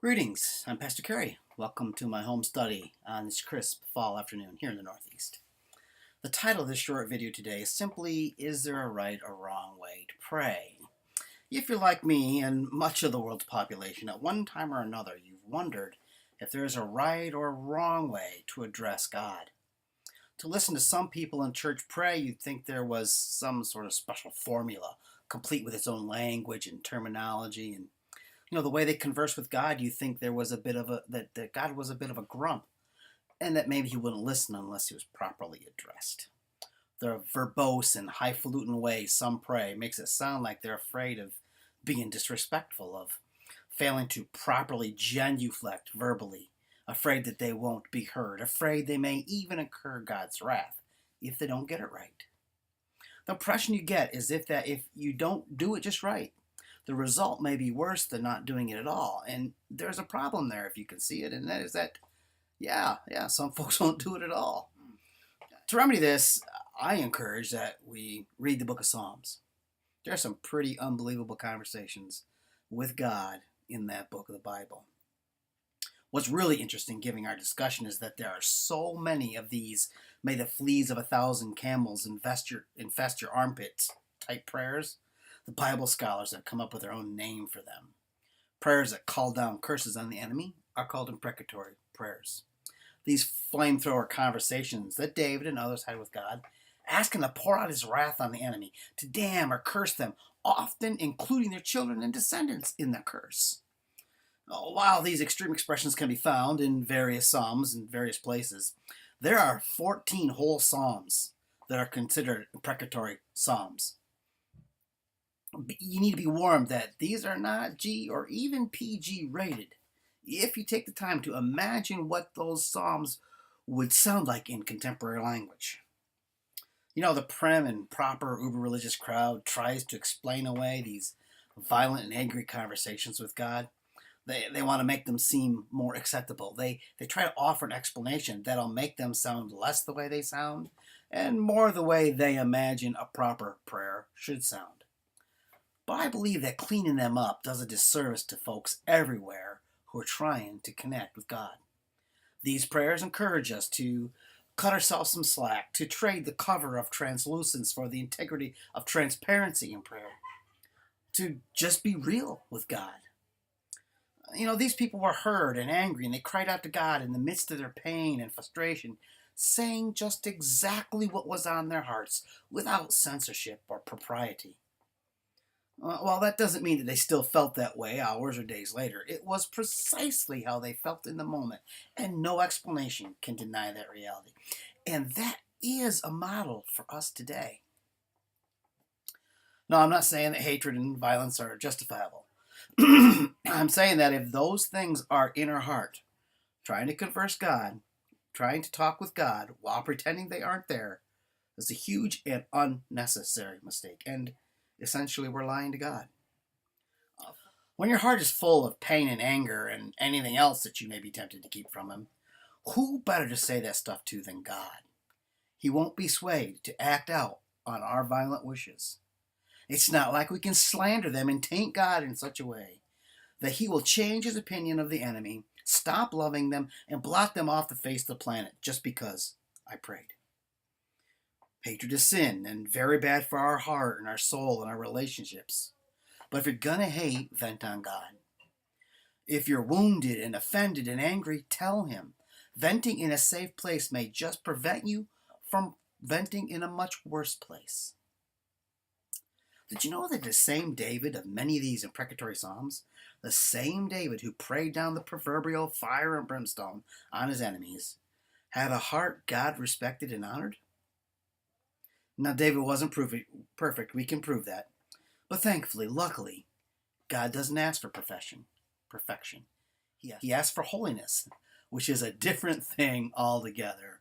Greetings, I'm Pastor Kerry. Welcome to my home study on this crisp fall afternoon here in the Northeast. The title of this short video today is simply, Is there a right or wrong way to pray? If you're like me and much of the world's population, at one time or another you've wondered if there is a right or wrong way to address God. To listen to some people in church pray, you'd think there was some sort of special formula, complete with its own language and terminology, and the way they converse with God, you think there was a bit of that God was a bit of a grump, and that maybe he wouldn't listen unless he was properly addressed. The verbose and highfalutin way some pray makes it sound like they're afraid of being disrespectful, of failing to properly genuflect verbally, afraid that they won't be heard, afraid they may even incur God's wrath if they don't get it right. The impression you get is if you don't do it just right, the result may be worse than not doing it at all. And there's a problem there if you can see it, and that is that, some folks won't do it at all. To remedy this, I encourage that we read the book of Psalms. There are some pretty unbelievable conversations with God in that book of the Bible. What's really interesting, given our discussion, is that there are so many of these "may the fleas of 1,000 camels infest your armpits" type prayers. The Bible scholars have come up with their own name for them. Prayers that call down curses on the enemy are called imprecatory prayers. These flamethrower conversations that David and others had with God, asking to pour out his wrath on the enemy, to damn or curse them, often including their children and descendants in the curse. While these extreme expressions can be found in various psalms in various places, there are 14 whole psalms that are considered imprecatory psalms. You need to be warned that these are not G or even PG rated. If you take the time to imagine what those psalms would sound like in contemporary language. The prim and proper uber-religious crowd tries to explain away these violent and angry conversations with God. They want to make them seem more acceptable. They try to offer an explanation that'll make them sound less the way they sound and more the way they imagine a proper prayer should sound. But I believe that cleaning them up does a disservice to folks everywhere who are trying to connect with God. These prayers encourage us to cut ourselves some slack, to trade the cover of translucence for the integrity of transparency in prayer, to just be real with God. These people were hurt and angry, and they cried out to God in the midst of their pain and frustration, saying just exactly what was on their hearts without censorship or propriety. While that doesn't mean that they still felt that way hours or days later, it was precisely how they felt in the moment, and no explanation can deny that reality. And that is a model for us today. No, I'm not saying that hatred and violence are justifiable. I'm saying that if those things are in our heart, trying to converse God, trying to talk with God while pretending they aren't there, is a huge and unnecessary mistake. And essentially, we're lying to God. When your heart is full of pain and anger and anything else that you may be tempted to keep from him, who better to say that stuff to than God? He won't be swayed to act out on our violent wishes. It's not like we can slander them and taint God in such a way that he will change his opinion of the enemy, stop loving them, and blot them off the face of the planet just because I prayed. Hatred is sin and very bad for our heart and our soul and our relationships. But if you're gonna hate, vent on God. If you're wounded and offended and angry, tell him. Venting in a safe place may just prevent you from venting in a much worse place. Did you know that the same David of many of these imprecatory psalms, the same David who prayed down the proverbial fire and brimstone on his enemies, had a heart God respected and honored? Now, David wasn't perfect. We can prove that. But thankfully, luckily, God doesn't ask for perfection. He asks for holiness, which is a different thing altogether.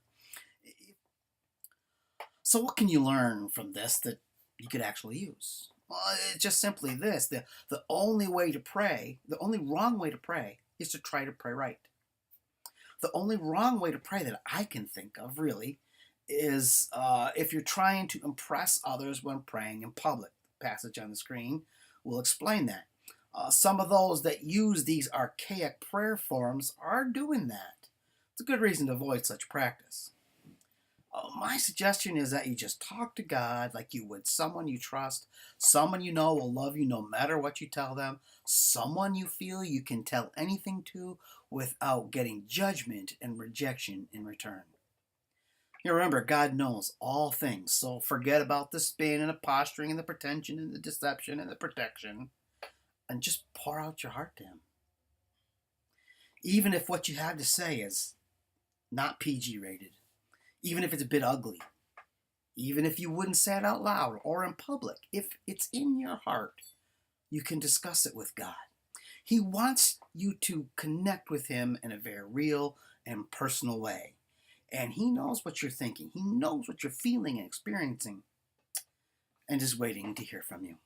So what can you learn from this that you could actually use? Well, it's just simply this. The only way to pray, the only wrong way to pray, is to try to pray right. The only wrong way to pray that I can think of, really, is if you're trying to impress others when praying in public. The passage on the screen will explain that. Some of those that use these archaic prayer forms are doing that. It's a good reason to avoid such practice. My suggestion is that you just talk to God like you would someone you trust, someone you know will love you no matter what you tell them, someone you feel you can tell anything to without getting judgment and rejection in return. You remember, God knows all things, so forget about the spin and the posturing and the pretension and the deception and the protection, and just pour out your heart to Him. Even if what you have to say is not PG rated, even if it's a bit ugly, even if you wouldn't say it out loud or in public, if it's in your heart, you can discuss it with God. He wants you to connect with Him in a very real and personal way. And He knows what you're thinking. He knows what you're feeling and experiencing, and is waiting to hear from you.